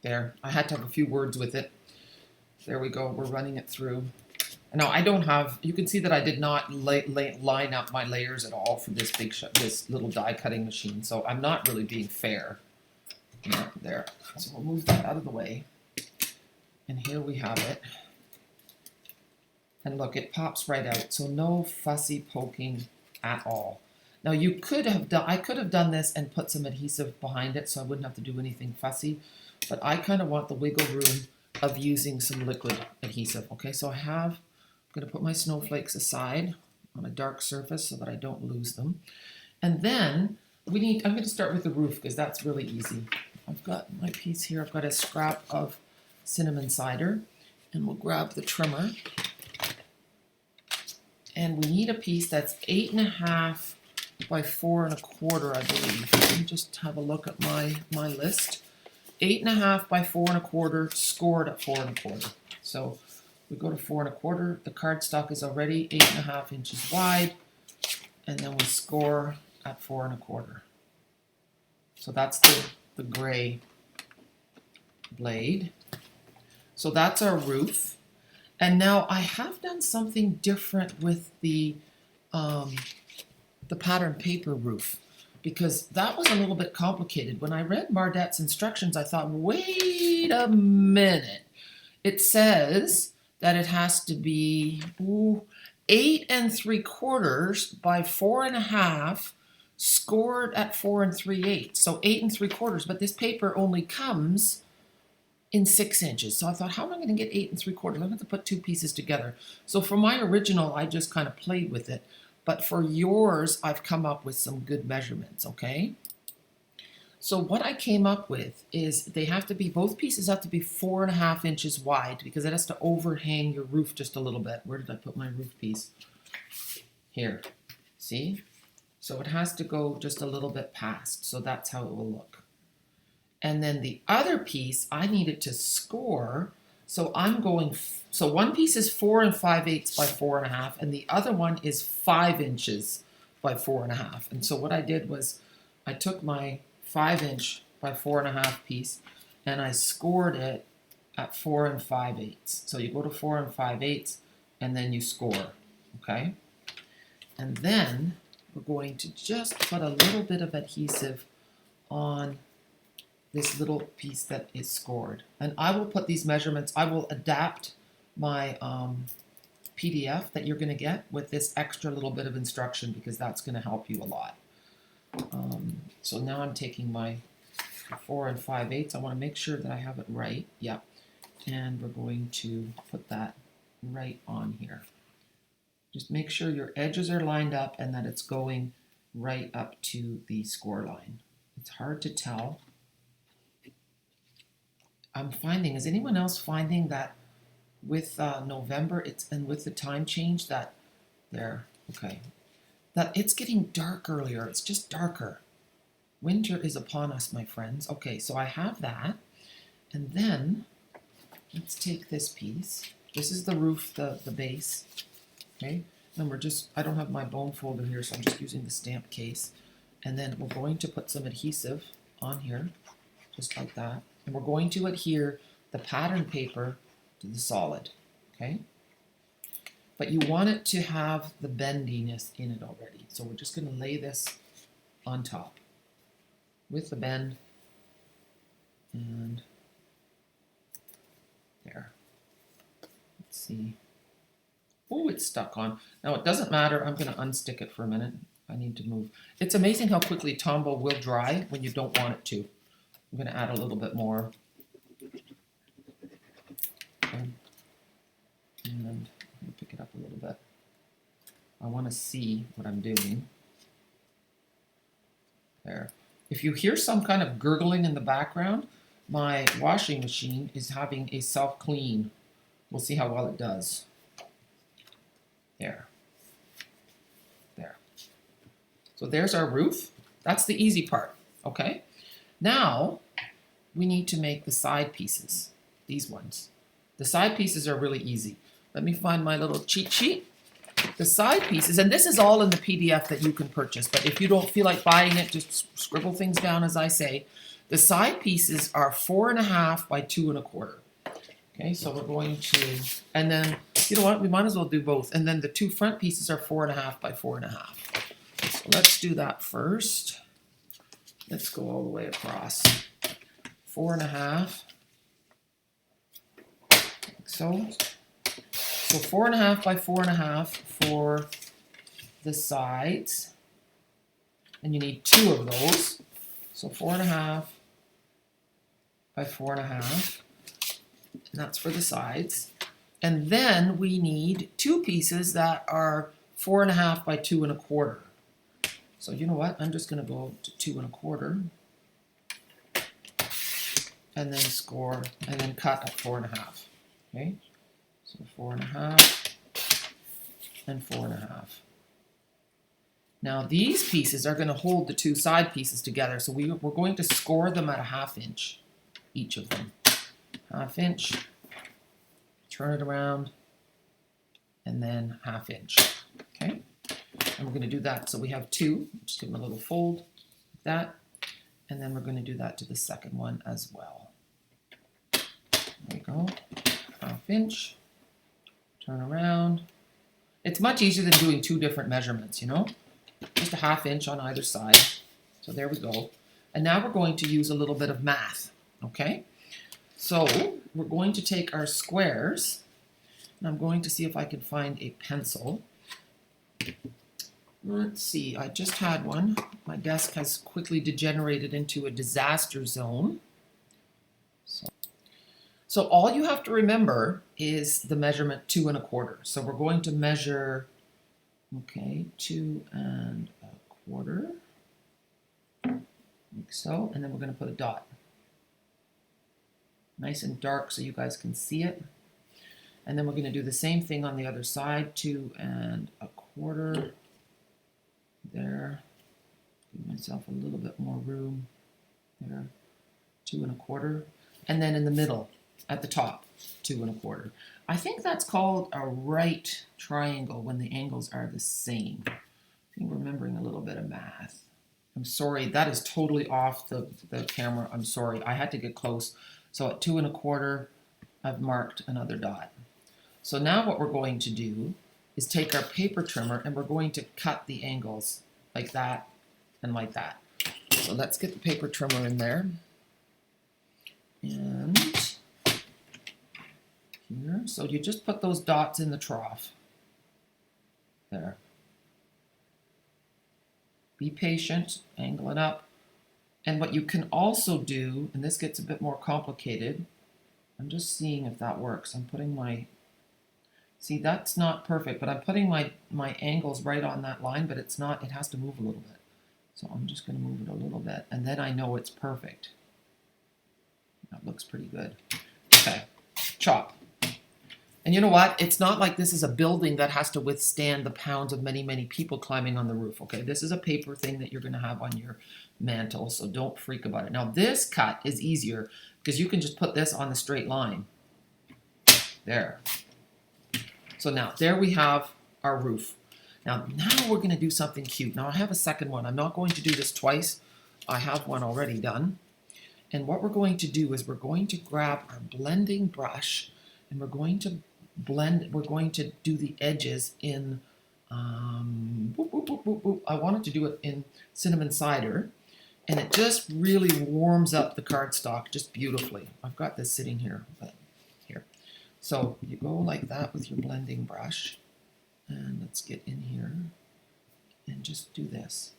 There, I had to have a few words with it. There we go, we're running it through. Now I don't have, you can see that I did not line up my layers at all for this this little die cutting machine, so I'm not really being fair. Yeah, there, so we'll move that out of the way. And here we have it. And look, it pops right out, so no fussy poking at all. Now you could have done, I could have done this and put some adhesive behind it so I wouldn't have to do anything fussy, but I kind of want the wiggle room of using some liquid adhesive. Okay, so I'm going to put my snowflakes aside on a dark surface so that I don't lose them. And then I'm going to start with the roof because that's really easy. I've got my piece here, I've got a scrap of cinnamon cider, and we'll grab the trimmer. And we need a piece that's 8.5 by 4 1/4, I believe. Let me just have a look at my list. 8.5 by 4 1/4, scored at 4 1/4. So we go to 4 1/4. The cardstock is already 8.5 inches wide, and then we score at 4 1/4. So that's the gray blade. So that's our roof. And now I have done something different with the pattern paper roof, because that was a little bit complicated. When I read Mardette's instructions, I thought, wait a minute. It says that it has to be 8 3/4 by 4 1/2, scored at 4 3/8. So 8 3/4, but this paper only comes in 6 inches. So I thought, how am I going to get 8 3/4? I'm going to have to put two pieces together. So for my original, I just kind of played with it. But for yours, I've come up with some good measurements, okay? So what I came up with is both pieces have to be 4 1/2 inches wide, because it has to overhang your roof just a little bit. Where did I put my roof piece? Here, see? So it has to go just a little bit past, so that's how it will look. And then the other piece, I need it to score. So so one piece is 4 5/8 by 4 1/2, and the other one is 5 inches by 4 1/2. And so what I did was I took my 5 inch by 4 1/2 piece and I scored it at 4 5/8. So you go to 4 5/8 and then you score, okay? And then we're going to just put a little bit of adhesive on this little piece that is scored. And I will put these measurements, I will adapt my PDF that you're going to get with this extra little bit of instruction, because that's going to help you a lot. So now I'm taking my 4 5/8. I want to make sure that I have it right. Yeah. And we're going to put that right on here. Just make sure your edges are lined up and that it's going right up to the score line. It's hard to tell. I'm finding, is anyone else finding that with November, and with the time change that that it's getting dark earlier. It's just darker. Winter is upon us, my friends. Okay, so I have that. And then let's take this piece. This is the roof, the base. Okay, and I don't have my bone folder here, so I'm just using the stamp case. And then we're going to put some adhesive on here, just like that. And we're going to adhere the pattern paper to the solid, okay? But you want it to have the bendiness in it already. So we're just going to lay this on top with the bend. And there. Let's see. Oh, it's stuck on. Now it doesn't matter. I'm going to unstick it for a minute. I need to move. It's amazing how quickly Tombow will dry when you don't want it to. I'm going to add a little bit more. Okay. And I'm going to pick it up a little bit. I want to see what I'm doing. There. If you hear some kind of gurgling in the background, my washing machine is having a self-clean. We'll see how well it does. There. There. So there's our roof. That's the easy part, okay? Now, we need to make the side pieces, these ones. The side pieces are really easy. Let me find my little cheat sheet. The side pieces, and this is all in the PDF that you can purchase, but if you don't feel like buying it, just scribble things down as I say. The side pieces are 4.5 by 2 1/4. Okay, so we're going to, and then, you know what, we might as well do both. And then the two front pieces are 4.5 by 4.5. So let's do that first. Let's go all the way across. 4.5. Like so. So 4.5 by 4.5 for the sides. And you need 2 of those. So 4.5 by 4.5. And that's for the sides. And then we need 2 pieces that are 4.5 by 2 1/4. So you know what? I'm just going to go to 2 1/4. And then score, and then cut at 4.5. Okay? So 4.5 and 4.5. Now these pieces are going to hold the 2 side pieces together. So we're going to score them at a 1/2 inch, each of them. 1/2 inch, turn it around, and then 1/2 inch. Okay? And we're going to do that. So we have 2. Just give them a little fold like that. And then we're going to do that to the second one as well. There you go. 1/2 inch. Turn around. It's much easier than doing 2 different measurements, you know? Just a 1/2 inch on either side. So there we go. And now we're going to use a little bit of math. Okay? So we're going to take our squares. And I'm going to see if I can find a pencil. Let's see, I just had one. My desk has quickly degenerated into a disaster zone. So all you have to remember is the measurement 2 1/4. So we're going to measure, okay, 2 1/4, like so, and then we're going to put a dot. Nice and dark so you guys can see it. And then we're going to do the same thing on the other side, 2 1/4. There. Give myself a little bit more room. There. 2 1/4. And then in the middle, at the top, 2 1/4. I think that's called a right triangle when the angles are the same. I think we're remembering a little bit of math. I'm sorry, that is totally off the camera. I'm sorry. I had to get close. So at 2 1/4, I've marked another dot. So now what we're going to do is take our paper trimmer and we're going to cut the angles like that and like that. So let's get the paper trimmer in there. And here, so you just put those dots in the trough. There. Be patient, angle it up. And what you can also do, and this gets a bit more complicated, I'm just seeing if that works. I'm putting my, see, that's not perfect, but I'm putting my angles right on that line, but it's not, it has to move a little bit. So I'm just going to move it a little bit, and then I know it's perfect. That looks pretty good. Okay, chop. And you know what? It's not like this is a building that has to withstand the pounds of many, many people climbing on the roof, okay? This is a paper thing that you're going to have on your mantle, so don't freak about it. Now, this cut is easier because you can just put this on the straight line. There. So now, there we have our roof. Now we're going to do something cute. Now, I have a second one. I'm not going to do this twice. I have one already done. And what we're going to do is we're going to grab our blending brush and we're going to blend, we're going to do the edges in, I wanted to do it in cinnamon cider, and it just really warms up the cardstock just beautifully. I've got this sitting here, but here. So you go like that with your blending brush, and let's get in here and just do this.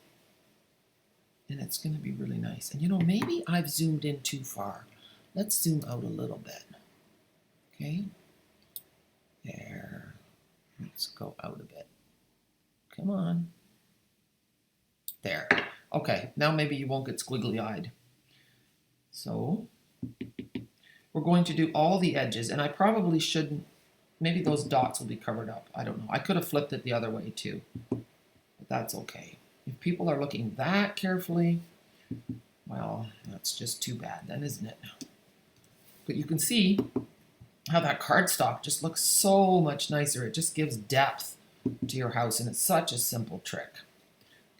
And it's going to be really nice. And you know, maybe I've zoomed in too far. Let's zoom out a little bit. Okay, there. Let's go out a bit. Come on. There. Okay, now maybe you won't get squiggly-eyed. So we're going to do all the edges, and I probably shouldn't, maybe those dots will be covered up. I don't know. I could have flipped it the other way too, but that's okay. If people are looking that carefully, well, that's just too bad then, isn't it? But you can see how that cardstock just looks so much nicer. It just gives depth to your house, and it's such a simple trick.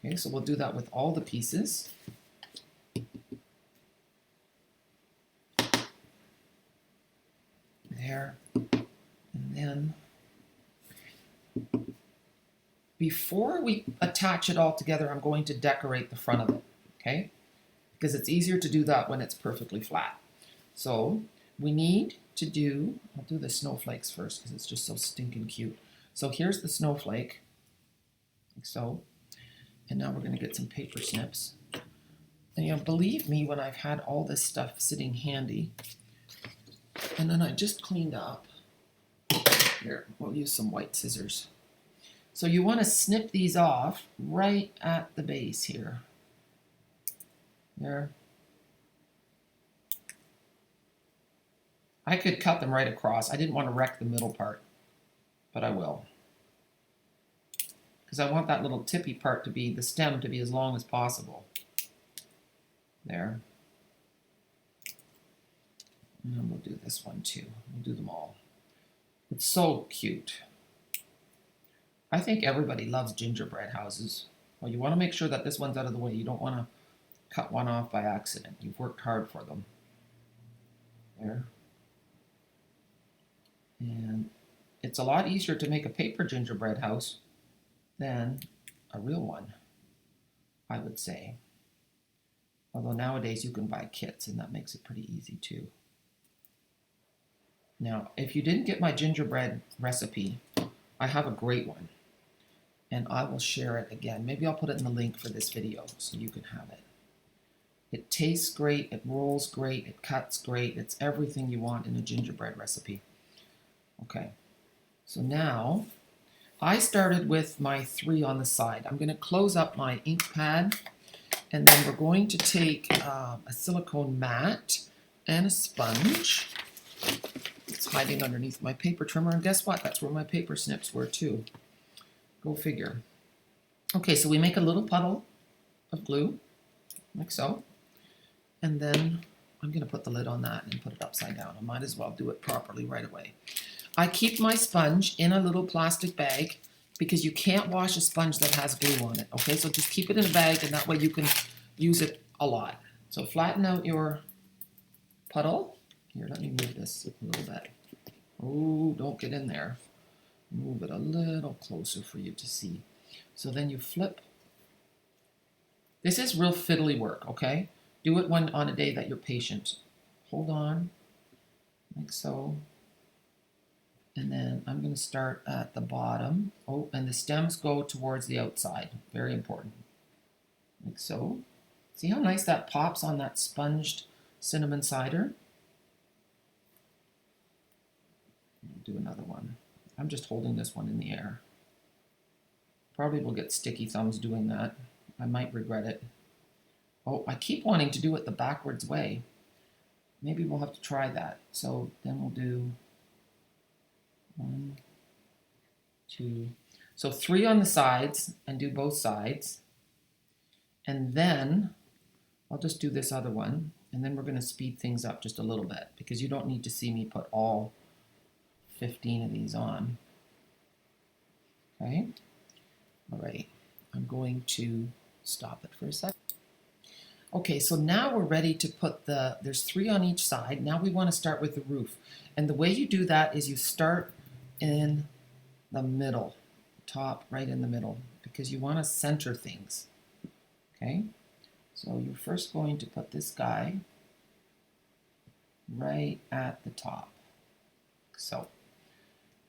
Okay, so we'll do that with all the pieces. there. And then before we attach it all together, I'm going to decorate the front of it, okay? Because it's easier to do that when it's perfectly flat. So we need to do, I'll do the snowflakes first because it's just so stinking cute. So here's the snowflake, like so. And now we're going to get some paper snips. And you know, believe me, when I've had all this stuff sitting handy, and then I just cleaned up. Here, we'll use some white scissors. So you want to snip these off right at the base here. There. I could cut them right across. I didn't want to wreck the middle part, but I will. Because I want that little tippy part to be, the stem to be as long as possible. There. And then we'll do this one too. We'll do them all. It's so cute. I think everybody loves gingerbread houses. Well, you want to make sure that this one's out of the way. You don't want to cut one off by accident. You've worked hard for them. There. And it's a lot easier to make a paper gingerbread house than a real one, I would say. Although nowadays you can buy kits and that makes it pretty easy too. Now, if you didn't get my gingerbread recipe, I have a great one. And I will share it again. Maybe I'll put it in the link for this video so you can have it. It tastes great, it rolls great, it cuts great. It's everything you want in a gingerbread recipe. Okay, so now I started with my 3 on the side. I'm going to close up my ink pad, and then we're going to take a silicone mat and a sponge. It's hiding underneath my paper trimmer, and guess what? That's where my paper snips were too. Go figure. Okay, so we make a little puddle of glue, like so, and then I'm going to put the lid on that and put it upside down. I might as well do it properly right away. I keep my sponge in a little plastic bag because you can't wash a sponge that has glue on it, okay? So just keep it in a bag, and that way you can use it a lot. So flatten out your puddle. Here, let me move this a little bit. Oh, don't get in there. Move it a little closer for you to see. So then you flip. This is real fiddly work, okay? Do it on a day that you're patient. Hold on, like so. And then I'm going to start at the bottom. Oh, and the stems go towards the outside. Very important. Like so. See how nice that pops on that sponged cinnamon cider? I'll do another one. I'm just holding this one in the air. Probably will get sticky thumbs doing that. I might regret it. Oh, I keep wanting to do it the backwards way. Maybe we'll have to try that. So then we'll do 1, 2. So 3 on the sides and do both sides. And then I'll just do this other one. And then we're going to speed things up just a little bit because you don't need to see me put all 15 of these on. Okay. All right. I'm going to stop it for a second. Okay, so now we're ready to put there's 3 on each side. Now we want to start with the roof. And the way you do that is you start in the middle, top right in the middle, because you want to center things. Okay, so you're first going to put this guy right at the top. So,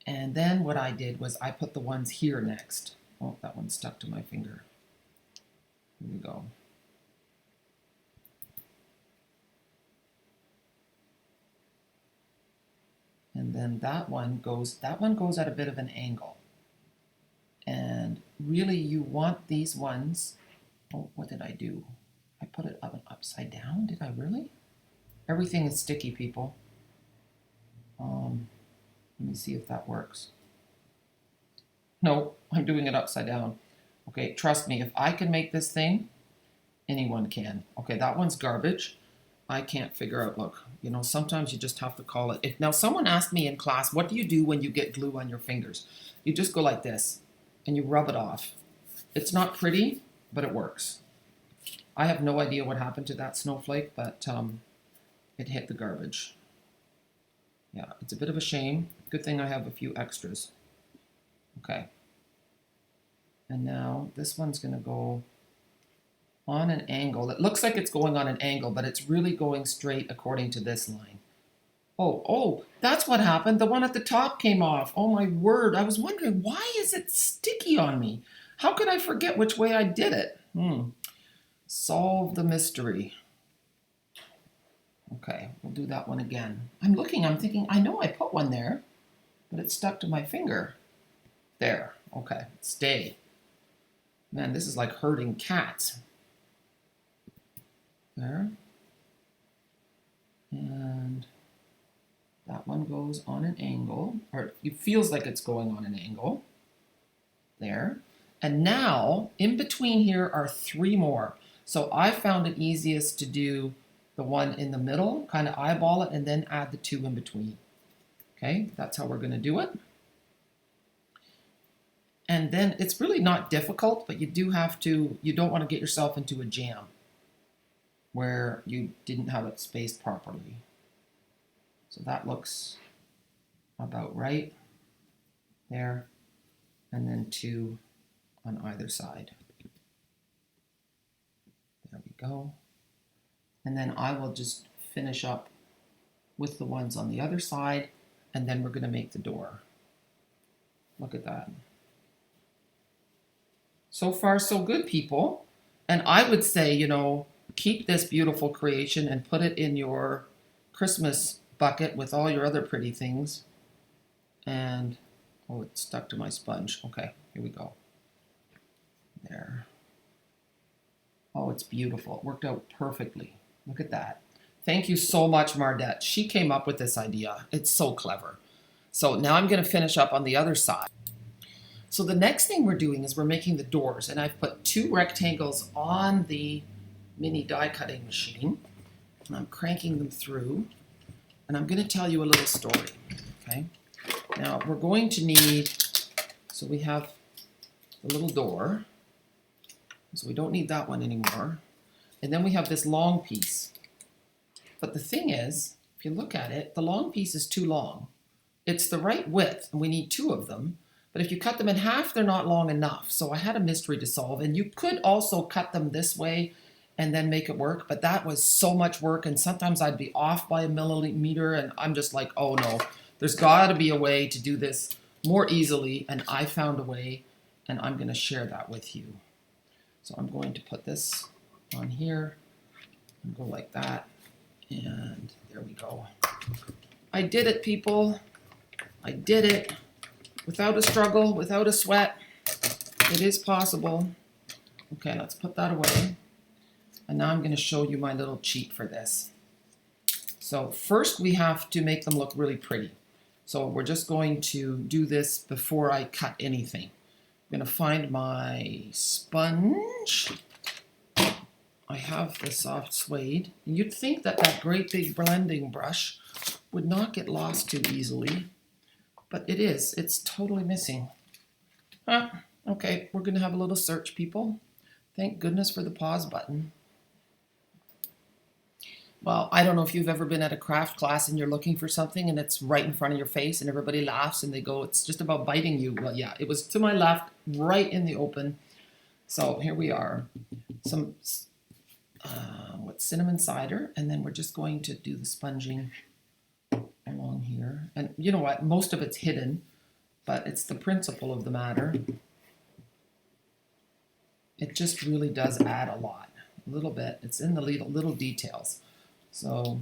and then what I did was I put the ones here next. Oh, that one stuck to my finger. Here we go. And then that one goes at a bit of an angle. And really you want these ones, oh, what did I do? I put it upside down, did I really? Everything is sticky, people. Let me see if that works. No, I'm doing it upside down. Okay, trust me, if I can make this thing, anyone can. Okay, that one's garbage. I can't figure out, look, you know, sometimes you just have to call it. Now, someone asked me in class, what do you do when you get glue on your fingers? You just go like this, and you rub it off. It's not pretty, but it works. I have no idea what happened to that snowflake, but it hit the garbage. Yeah, it's a bit of a shame. Good thing I have a few extras. Okay. And now this one's going to go on an angle. It looks like it's going on an angle, but it's really going straight according to this line. Oh, that's what happened. The one at the top came off. Oh my word. I was wondering, why is it sticky on me? How could I forget which way I did it? Solve the mystery. Okay, we'll do that one again. I'm thinking, I know I put one there, but it's stuck to my finger. There, okay, stay. Man, this is like herding cats. There. And that one goes on an angle, or it feels like it's going on an angle. There. And now, in between here are 3 more. So I found it easiest to do the one in the middle, kind of eyeball it, and then add the 2 in between. Okay, that's how we're going to do it. And then it's really not difficult, but you don't want to get yourself into a jam where you didn't have it spaced properly. So that looks about right there, and then 2 on either side. There we go. And then I will just finish up with the ones on the other side, and then we're going to make the door. Look at that. So far, so good, people. And I would say, keep this beautiful creation and put it in your Christmas bucket with all your other pretty things. And, oh, it's stuck to my sponge. Okay, here we go. There. Oh, it's beautiful. It worked out perfectly. Look at that. Thank you so much, Mardette. She came up with this idea. It's so clever. So now I'm going to finish up on the other side. So the next thing we're doing is we're making the doors. And I've put 2 rectangles on the mini die cutting machine. And I'm cranking them through. And I'm going to tell you a little story. Okay. Now we're going to need, so we have the little door. So we don't need that one anymore. And then we have this long piece. But the thing is, if you look at it, the long piece is too long. It's the right width, and we need 2 of them. But if you cut them in half, they're not long enough. So I had a mystery to solve. And you could also cut them this way and then make it work. But that was so much work. And sometimes I'd be off by a millimeter. And I'm just like, oh no, there's got to be a way to do this more easily. And I found a way. And I'm going to share that with you. So I'm going to put this on here and go like that. And there we go. I did it, people. I did it. Without a struggle, without a sweat. It is possible. Okay, let's put that away. And now I'm going to show you my little cheat for this. So first we have to make them look really pretty. So we're just going to do this before I cut anything. I'm going to find my sponge. I have the soft suede. And you'd think that that great big blending brush would not get lost too easily. But it is. It's totally missing. Okay, we're going to have a little search, people. Thank goodness for the pause button. Well, I don't know if you've ever been at a craft class and you're looking for something and it's right in front of your face and everybody laughs and they go, it's just about biting you. Well, yeah, it was to my left, right in the open. So here we are. Some cinnamon cider, and then we're just going to do the sponging along here. And you know what? Most of it's hidden, but it's the principle of the matter. It just really does add a lot. A little bit. It's in the little details. So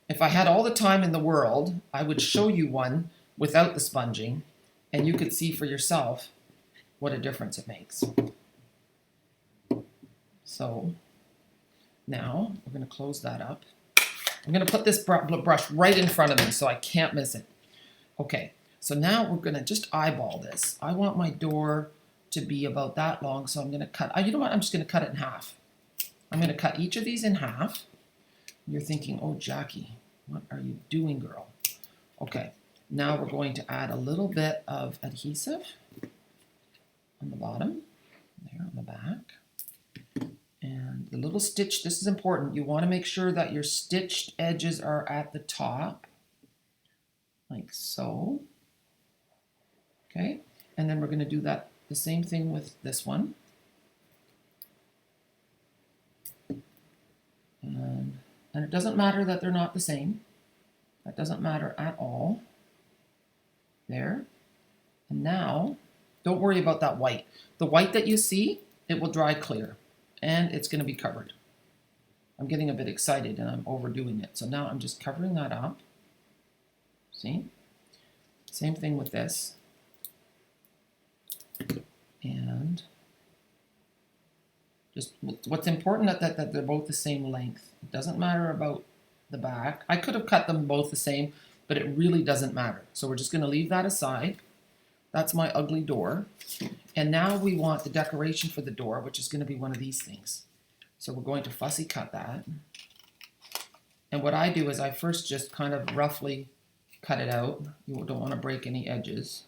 if I had all the time in the world, I would show you one without the sponging, and you could see for yourself what a difference it makes. So now we're going to close that up. I'm going to put this brush right in front of me so I can't miss it. Okay, so now we're going to just eyeball this. I want my door to be about that long, so I'm going to cut. You know what? I'm just going to cut it in half. I'm going to cut each of these in half. You're thinking, oh, Jackie, what are you doing, girl? Okay, now we're going to add a little bit of adhesive on the bottom, there on the back. And the little stitch, this is important. You want to make sure that your stitched edges are at the top. like so. Okay, and then we're going to do that the same thing with this one. And it doesn't matter that they're not the same. That doesn't matter at all. There. And now, don't worry about that white. The white that you see, it will dry clear. And it's going to be covered. I'm getting a bit excited and I'm overdoing it. So now I'm just covering that up. See? Same thing with this. And just what's important that they're both the same length. It doesn't matter about the back. I could have cut them both the same, but it really doesn't matter. So we're just going to leave that aside. That's my ugly door. And now we want the decoration for the door, which is going to be one of these things. So we're going to fussy cut that. And what I do is I first just kind of roughly cut it out. You don't want to break any edges.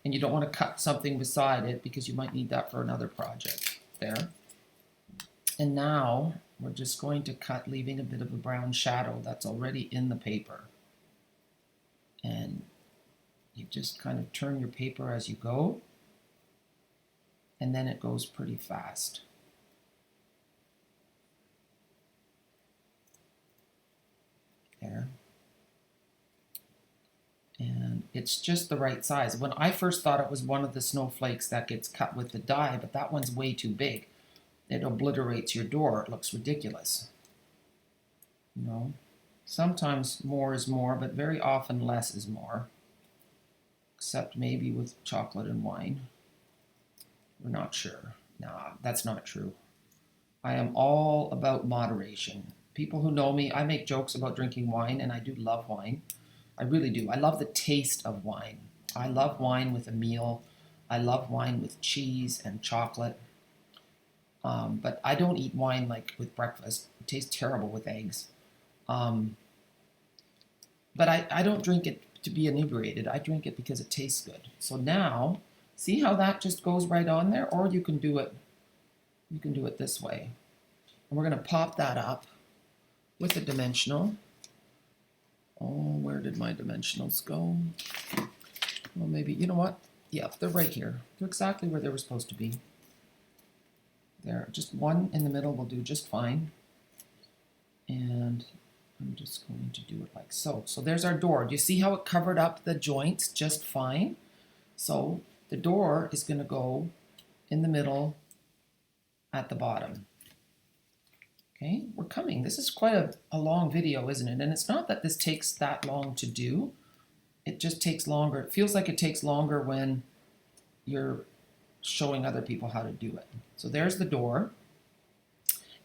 And you don't want to cut something beside it because you might need that for another project. There. And now we're just going to cut, leaving a bit of a brown shadow that's already in the paper. And you just kind of turn your paper as you go. And then it goes pretty fast. There. And it's just the right size. When I first thought it was one of the snowflakes that gets cut with the die, but that one's way too big. It obliterates your door. It looks ridiculous. You know, sometimes more is more, but very often less is more. Except maybe with chocolate and wine. We're not sure. Nah, that's not true. I am all about moderation. People who know me, I make jokes about drinking wine, and I do love wine. I really do. I love the taste of wine. I love wine with a meal. I love wine with cheese and chocolate. But I don't eat wine like with breakfast. It tastes terrible with eggs. But I don't drink it to be inebriated. I drink it because it tastes good. So now, see how that just goes right on there? Or you can do it this way. And we're going to pop that up with a dimensional. Oh, where did my dimensionals go? Well, maybe, you know what? Yeah, they're right here. They're exactly where they were supposed to be. There, just one in the middle will do just fine. And I'm just going to do it like so. So there's our door. Do you see how it covered up the joints just fine? So the door is going to go in the middle at the bottom. Okay, we're coming. This is quite a long video, isn't it? And it's not that this takes that long to do. It just takes longer. It feels like it takes longer when you're showing other people how to do it. So there's the door.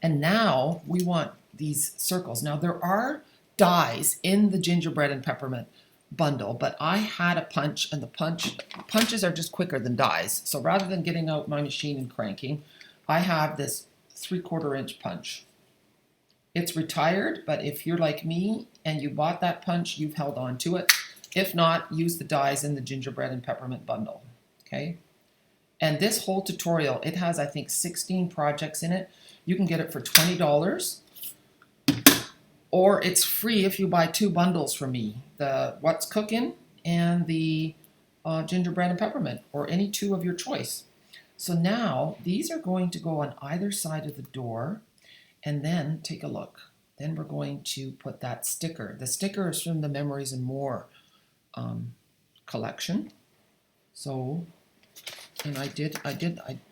And now we want these circles. Now there are dies in the gingerbread and peppermint bundle, but I had a punch, and the punches are just quicker than dies. So rather than getting out my machine and cranking, I have this 3/4 inch punch. It's retired, but if you're like me and you bought that punch, you've held on to it. If not, use the dies in the gingerbread and peppermint bundle. Okay. And this whole tutorial, it has, I think, 16 projects in it. You can get it for $20, or it's free if you buy 2 bundles from me. The What's Cooking and the Gingerbread and Peppermint, or any 2 of your choice. So now, these are going to go on either side of the door, and then, take a look. Then we're going to put that sticker. The sticker is from the Memories and More collection. So... And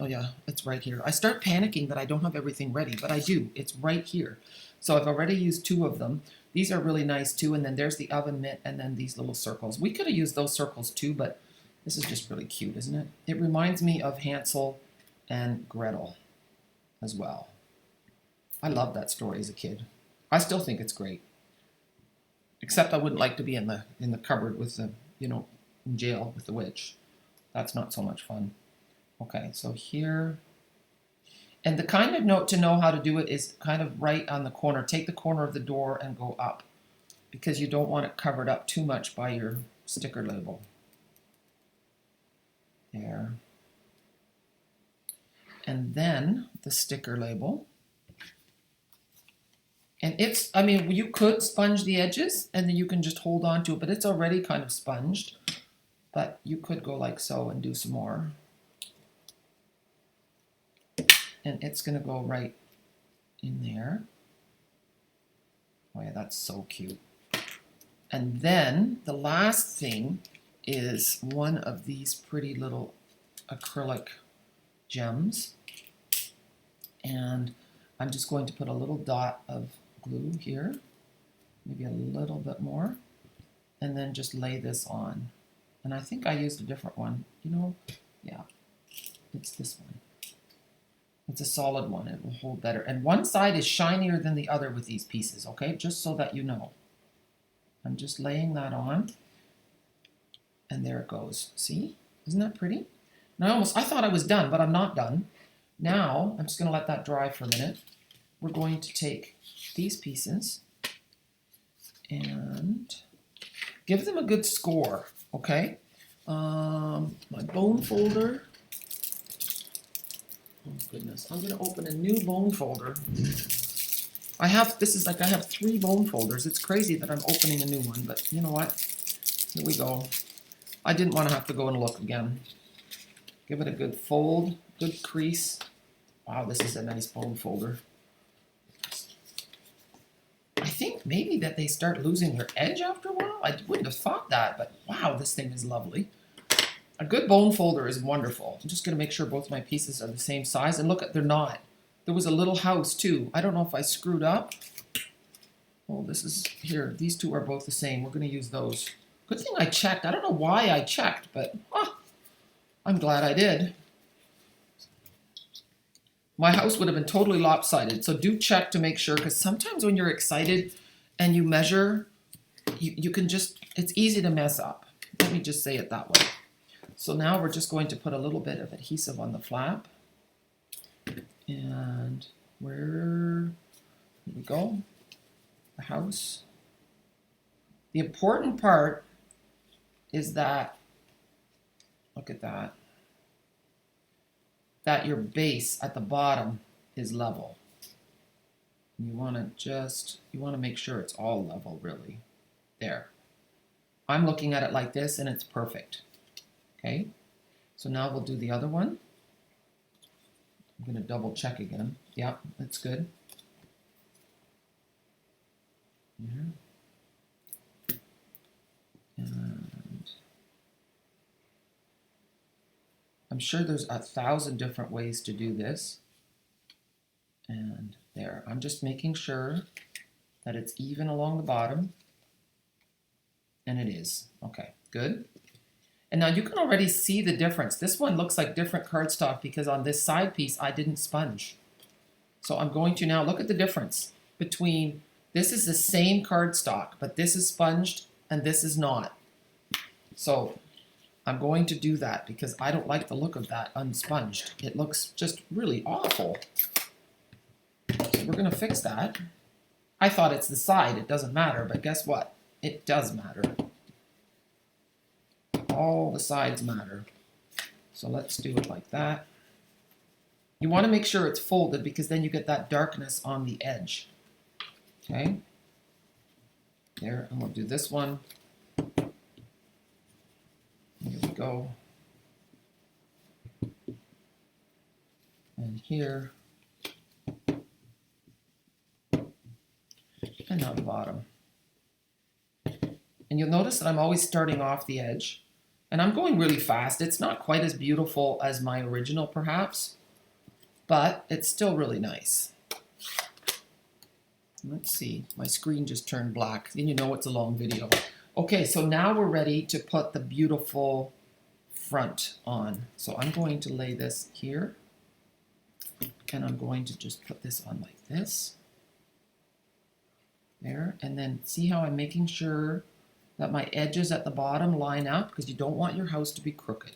oh yeah, it's right here. I start panicking that I don't have everything ready, but I do. It's right here. So I've already used 2 of them. These are really nice too, and then there's the oven mitt, and then these little circles. We could have used those circles too, but this is just really cute, isn't it? It reminds me of Hansel and Gretel as well. I loved that story as a kid. I still think it's great. Except I wouldn't like to be in the cupboard with the, in jail with the witch. That's not so much fun. Okay, so here, and the kind of note to know how to do it is kind of right on the corner. Take the corner of the door and go up, because you don't want it covered up too much by your sticker label. There. And then the sticker label. And it's, I mean, you could sponge the edges and then you can just hold on to it, but it's already kind of sponged. But you could go like so and do some more. And it's going to go right in there. Oh yeah, that's so cute. And then the last thing is one of these pretty little acrylic gems. And I'm just going to put a little dot of glue here, maybe a little bit more, and then just lay this on. And I think I used a different one, you know, yeah, it's this one. It's a solid one, it will hold better. And one side is shinier than the other with these pieces, okay, just so that you know. I'm just laying that on, and there it goes. See, isn't that pretty? And I thought I was done, but I'm not done. Now, I'm just gonna let that dry for a minute. We're going to take these pieces and give them a good score, okay? My bone folder. Oh goodness, I'm gonna open a new bone folder. I have 3 bone folders. It's crazy that I'm opening a new one, but you know what? Here we go. I didn't want to have to go and look again. Give it a good fold, good crease. Wow, this is a nice bone folder. I think maybe that they start losing their edge after a while. I wouldn't have thought that, but wow, this thing is lovely. A good bone folder is wonderful. I'm just going to make sure both my pieces are the same size. And look, they're not. There was a little house too. I don't know if I screwed up. Oh, this is here. These two are both the same. We're going to use those. Good thing I checked. I don't know why I checked, but I'm glad I did. My house would have been totally lopsided. So do check to make sure, because sometimes when you're excited and you measure, you can just, it's easy to mess up. Let me just say it that way. So now we're just going to put a little bit of adhesive on the flap. And here we go, the house. The important part is that, look at that, that your base at the bottom is level. You want to make sure it's all level, really. There. I'm looking at it like this and it's perfect. Okay, so now we'll do the other one. I'm going to double check again. Yeah, that's good. Yeah. And I'm sure there's 1,000 different ways to do this. And there, I'm just making sure that it's even along the bottom. And it is. Okay, good. And now you can already see the difference. This one looks like different cardstock because on this side piece, I didn't sponge. So I'm going to now look at the difference between, this is the same cardstock, but this is sponged and this is not. So I'm going to do that because I don't like the look of that unsponged. It looks just really awful. So we're going to fix that. I thought it's the side, it doesn't matter, but guess what? It does matter. All the sides matter. So let's do it like that. You want to make sure it's folded because then you get that darkness on the edge. Okay. There, and we'll do this one. Here we go. And here. And now the bottom. And you'll notice that I'm always starting off the edge. And I'm going really fast. It's not quite as beautiful as my original, perhaps, but it's still really nice. Let's see. My screen just turned black. Then you know it's a long video. Okay, so now we're ready to put the beautiful front on. So I'm going to lay this here. And I'm going to just put this on like this. There. And then see how I'm making sure that my edges at the bottom line up because you don't want your house to be crooked.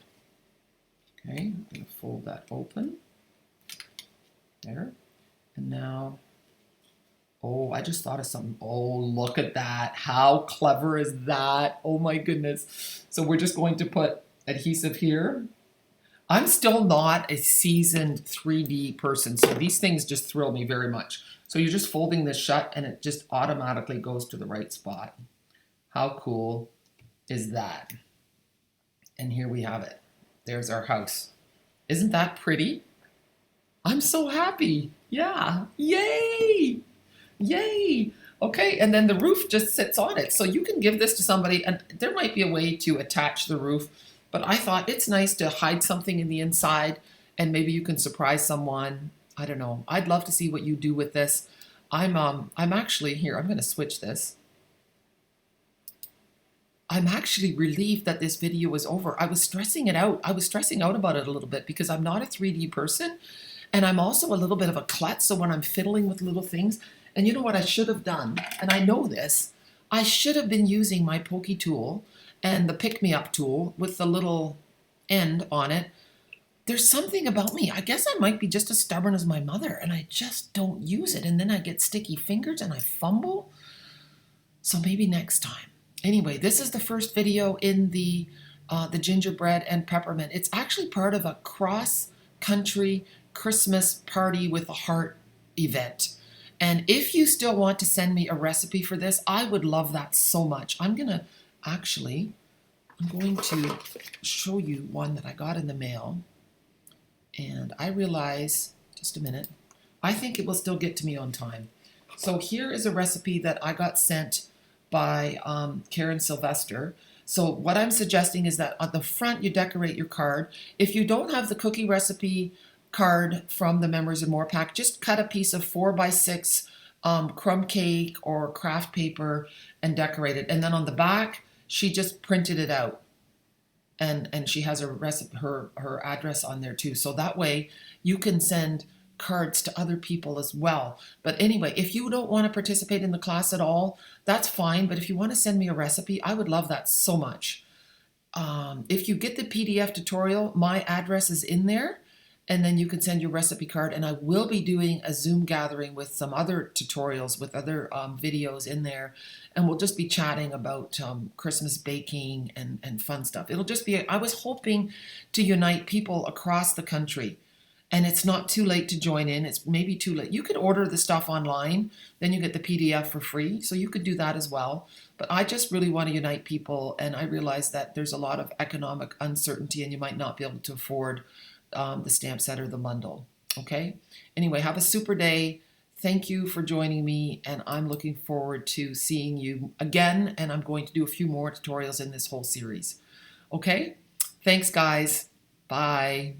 Okay, I'm going to fold that open. There. And now, oh, I just thought of something. Oh, look at that. How clever is that? Oh my goodness. So we're just going to put adhesive here. I'm still not a seasoned 3D person, so these things just thrill me very much. So you're just folding this shut and it just automatically goes to the right spot. How cool is that? And here we have it. There's our house. Isn't that pretty? I'm so happy. Yeah. Yay! Yay! Okay, and then the roof just sits on it. So you can give this to somebody, and there might be a way to attach the roof, but I thought it's nice to hide something in the inside, and maybe you can surprise someone. I don't know. I'd love to see what you do with this. I'm actually here. I'm going to switch this. I'm actually relieved that this video is over. I was stressing it out. I was stressing out about it a little bit because I'm not a 3D person, and I'm also a little bit of a klutz. So when I'm fiddling with little things, and you know what I should have done, and I know this, I should have been using my pokey tool and the pick-me-up tool with the little end on it. There's something about me. I guess I might be just as stubborn as my mother, and I just don't use it, and then I get sticky fingers and I fumble. So maybe next time. Anyway, this is the first video in the gingerbread and peppermint. It's actually part of a cross-country Christmas party with a heart event. And if you still want to send me a recipe for this, I would love that so much. I'm going to show you one that I got in the mail. And I realize, just a minute, I think it will still get to me on time. So here is a recipe that I got sent by Karen Sylvester. So what I'm suggesting is that on the front you decorate your card. If you don't have the cookie recipe card from the Memories and More pack, just cut a piece of 4x6 crumb cake or craft paper and decorate it. And then on the back, she just printed it out. And she has her address on there too. So that way you can send cards to other people as well. But anyway, if you don't want to participate in the class at all, that's fine. But if you want to send me a recipe, I would love that so much. If you get the PDF tutorial, my address is in there, and then you can send your recipe card. And I will be doing a Zoom gathering with some other tutorials with other videos in there. And we'll just be chatting about Christmas baking and fun stuff. It'll just be, I was hoping to unite people across the country. And it's not too late to join in. It's maybe too late. You could order the stuff online, then you get the PDF for free. So you could do that as well. But I just really want to unite people. And I realize that there's a lot of economic uncertainty and you might not be able to afford the stamp set or the bundle. Okay? Anyway, have a super day. Thank you for joining me. And I'm looking forward to seeing you again. And I'm going to do a few more tutorials in this whole series. Okay? Thanks, guys. Bye.